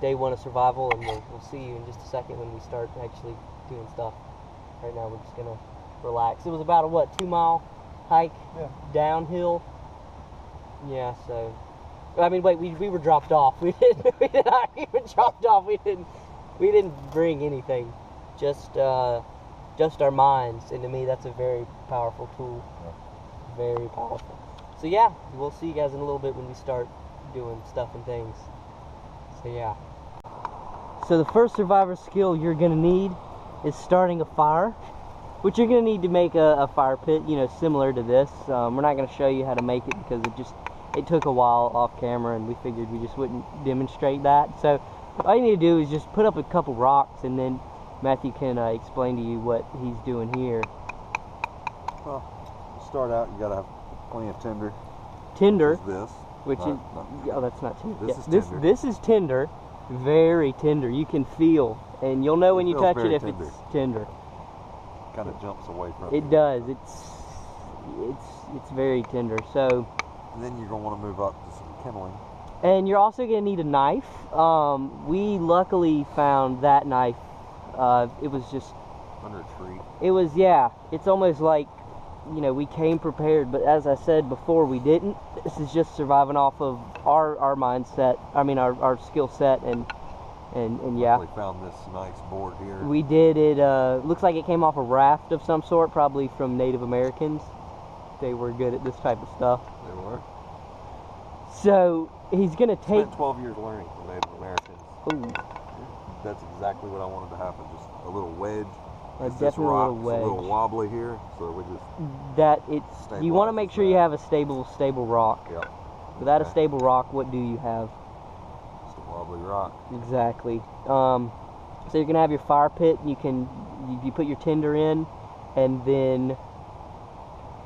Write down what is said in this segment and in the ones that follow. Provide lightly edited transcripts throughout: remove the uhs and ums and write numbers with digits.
day one of survival, and we'll see you in just a second when we start actually doing stuff. Right now we're just gonna relax. It was about a what, 2-mile hike downhill. Yeah, so I mean, wait, we were dropped off. We did not even dropped off. We didn't bring anything. Just our minds, and to me that's a very powerful tool. Very powerful. So yeah, we'll see you guys in a little bit when we start doing stuff and things. So yeah. So the first survivor skill you're gonna need is starting a fire, which you're gonna need to make a fire pit, you know, similar to this. We're not gonna show you how to make it because it took a while off camera, and we figured we just wouldn't demonstrate that. So all you need to do is just put up a couple rocks, and then Matthew can explain to you what he's doing here. Well, to start out, you gotta have plenty of tinder. Tinder, which is this. Oh, that's not tinder. This is tinder. This is tinder, very tender. You can feel, and you'll know when you touch it if it's tender. Kind of jumps away from it. It does. It's very tender. So. And then you're gonna want to move up to some kindling. And you're also gonna need a knife. We luckily found that knife. It was just under a tree. It was, yeah. It's almost like, you know, we came prepared, but as I said before, we didn't. This is just surviving off of our mindset. I mean, our skill set, and yeah. We found this nice board here. We did it. Looks like it came off a raft of some sort, probably from Native Americans. They were good at this type of stuff. They were. So he's gonna take. Spent 12 years learning from Native Americans. Ooh. That's exactly what I wanted to happen. Just a little wedge. Definitely a little wedge. A little wobbly here, so we just. You want to make sure you have a stable rock. Yep. Without a stable rock, what do you have? Just a wobbly rock. Exactly. So you're gonna have your fire pit. You put your tinder in, and then.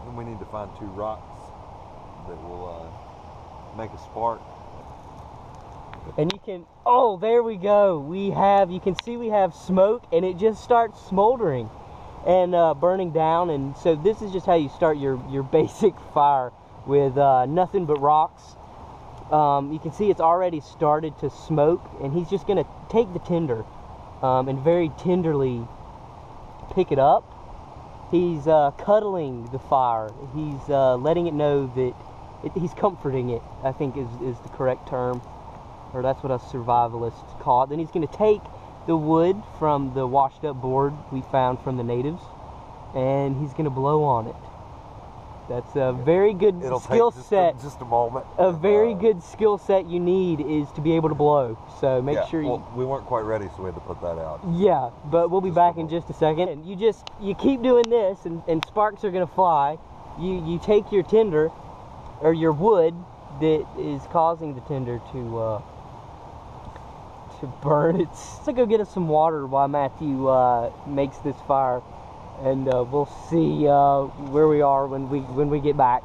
Then we need to find 2 rocks that will make a spark. And you can, oh, there we go. You can see we have smoke, and it just starts smoldering and burning down. And so this is just how you start your basic fire, with nothing but rocks. You can see it's already started to smoke, and he's just gonna take the tinder and very tenderly pick it up. He's cuddling the fire. He's letting it know that he's comforting it, I think is the correct term. Or that's what us survivalists call it. Then he's going to take the wood from the washed up board we found from the natives, and he's going to blow on it. That's a very good skill set. Just a moment. A very good skill set you need is to be able to blow. So make sure you. Well, we weren't quite ready, so we had to put that out. Yeah, but we'll be back in just a second. And you keep doing this, and sparks are going to fly. You take your tinder, or your wood that is causing the tinder to burn. Let's go get us some water while Matthew makes this fire, and we'll see where we are when we get back.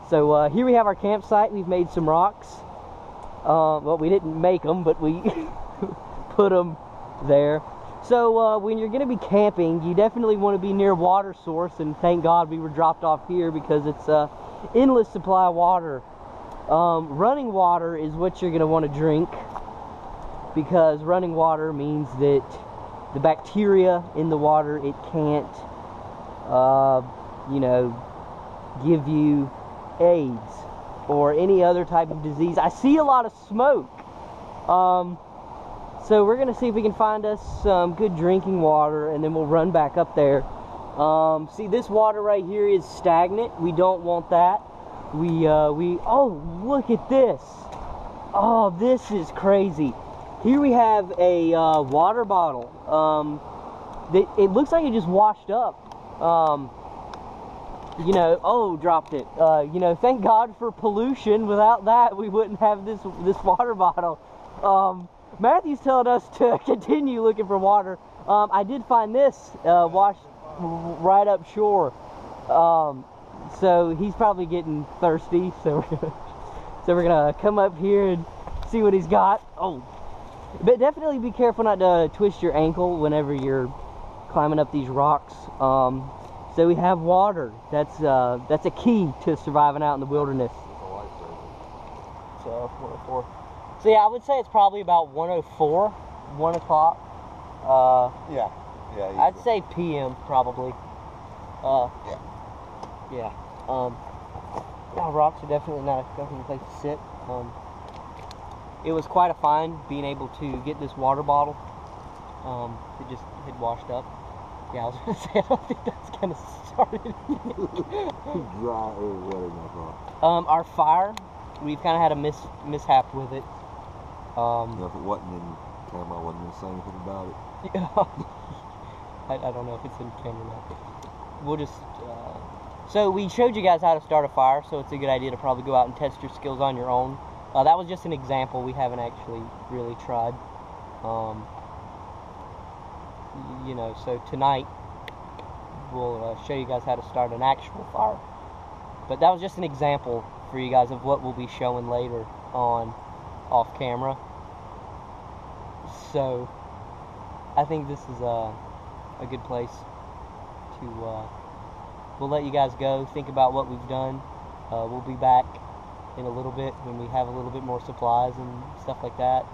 So here we have our campsite. We've made some rocks. Well, we didn't make them, but we put them there. So when you're going to be camping, you definitely want to be near a water source, and thank God we were dropped off here because it's endless supply of water. Running water is what you're going to want to drink, because running water means that the bacteria in the water, it can't, you know, give you AIDS or any other type of disease. I see a lot of smoke. So we're going to see if we can find us some good drinking water, and then we'll run back up there. See, this water right here is stagnant. We don't want that. Oh, look at this. Oh, this is crazy. Here we have a water bottle. It looks like it just washed up. You know, oh, dropped it. You know, thank God for pollution. Without that, we wouldn't have this water bottle. Matthew's telling us to continue looking for water. I did find this washed right up shore. So he's probably getting thirsty. So we're gonna come up here and see what he's got. Oh, but definitely be careful not to twist your ankle whenever you're climbing up these rocks. So we have water. That's a key to surviving out in the wilderness. So 104. So yeah, I would say it's probably about 1:04, 1 o'clock. Yeah. I'd say PM probably. Yeah. Yeah. Yeah, rocks are definitely not a comfortable place to sit. It was quite a find being able to get this water bottle. It just had washed up. Yeah, I was gonna say, I don't think that's gonna start anything. Dry or wet enough. Our fire, we've kind of had a mishap with it. If it wasn't in camera, I wasn't going to say anything about it. Yeah. I don't know if it's in camera or not. We'll just, so we showed you guys how to start a fire, so it's a good idea to probably go out and test your skills on your own. That was just an example. We haven't actually really tried. You know, so tonight we'll show you guys how to start an actual fire. But that was just an example for you guys of what we'll be showing later on off camera. So I think this is a good place to we'll let you guys go, think about what we've done. We'll be back in a little bit when we have a little bit more supplies and stuff like that.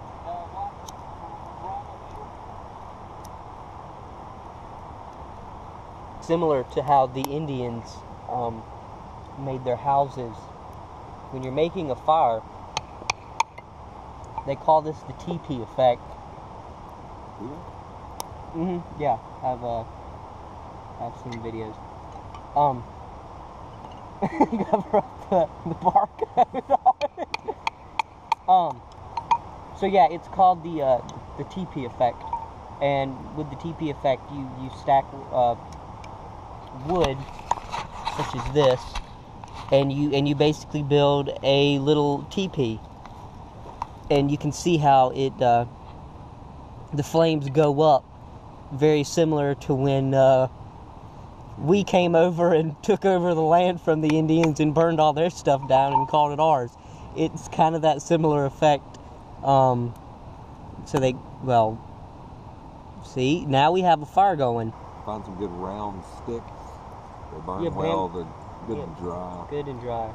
Similar to how the Indians made their houses. When you're making a fire, they call this the teepee effect. Yeah, I've seen videos. Cover up the bark. So yeah, it's called the teepee effect, and with the teepee effect, you stack wood such as this, and you basically build a little teepee, and you can see how it the flames go up, very similar to when we came over and took over the land from the Indians and burned all their stuff down and called it ours. It's kind of that similar effect. So they, well, see, now we have a fire going. Find some good round sticks. They burn Yeah, well. They're good and dry. Good and dry.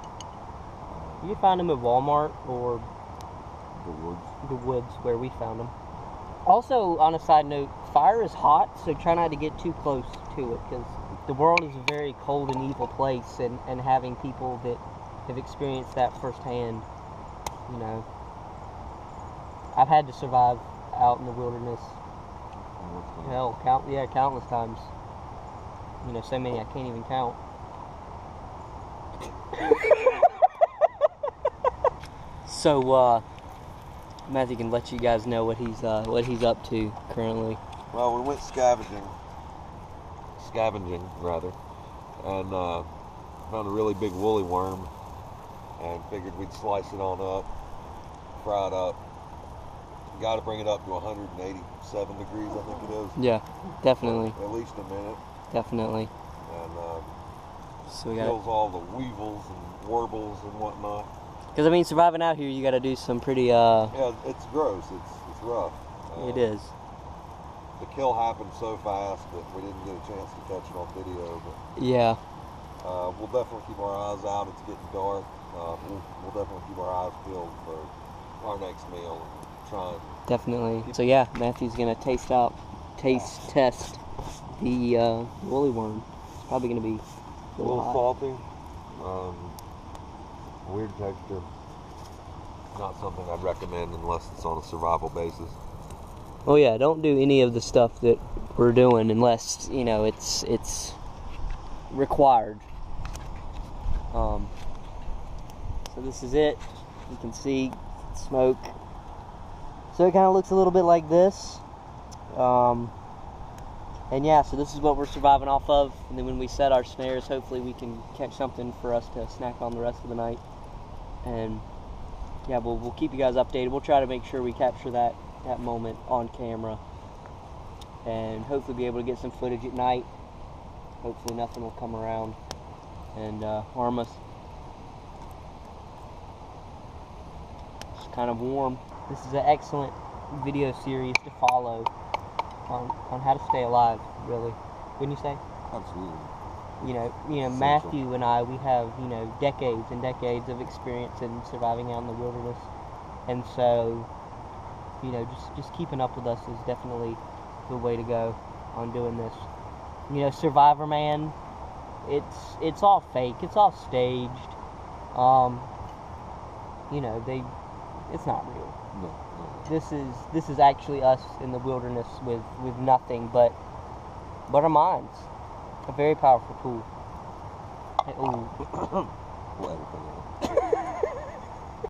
You can find them at Walmart or The woods. the woods where we found them. Also, on a side note, fire is hot, so try not to get too close to it, because the world is a very cold and evil place, and having people that have experienced that firsthand, you know. I've had to survive out in the wilderness. Hell, countless times. You know, so many I can't even count. So, Matthew can let you guys know what he's up to currently. Well, we went scavenging rather, and found a really big woolly worm, and figured we'd slice it on up, fry it up. Got to bring it up to 187 degrees, I think it is. Yeah, definitely. At least a minute. Definitely. And so we got kills all the weevils and warbles and whatnot. Because I mean, surviving out here, you got to do some pretty. Yeah, it's gross. It's rough. It is. The kill happened so fast that we didn't get a chance to catch it on video. But yeah. We'll definitely keep our eyes out. It's getting dark. We'll definitely keep our eyes peeled for our next meal. Trying. Definitely. So yeah, Matthew's gonna test the woolly worm. It's probably gonna be a little salty. Weird texture. Not something I'd recommend unless it's on a survival basis. Oh yeah, don't do any of the stuff that we're doing unless, you know, it's required. So this is it. You can see smoke. So it kind of looks a little bit like this. And yeah, so this is what we're surviving off of. And then when we set our snares, hopefully we can catch something for us to snack on the rest of the night. And yeah, we'll keep you guys updated. We'll try to make sure we capture that moment on camera. And hopefully be able to get some footage at night. Hopefully nothing will come around and harm us. It's kind of warm. This is an excellent video series to follow on how to stay alive, really. Wouldn't you say? Absolutely. You know, Matthew and I, we have, you know, decades and decades of experience in surviving out in the wilderness. And so you know, just keeping up with us is definitely the way to go on doing this. You know, Survivor Man, it's all fake, it's all staged. You know, it's not real. No. This is actually us in the wilderness with nothing but our minds. A very powerful tool. Ooh. Well, everything else.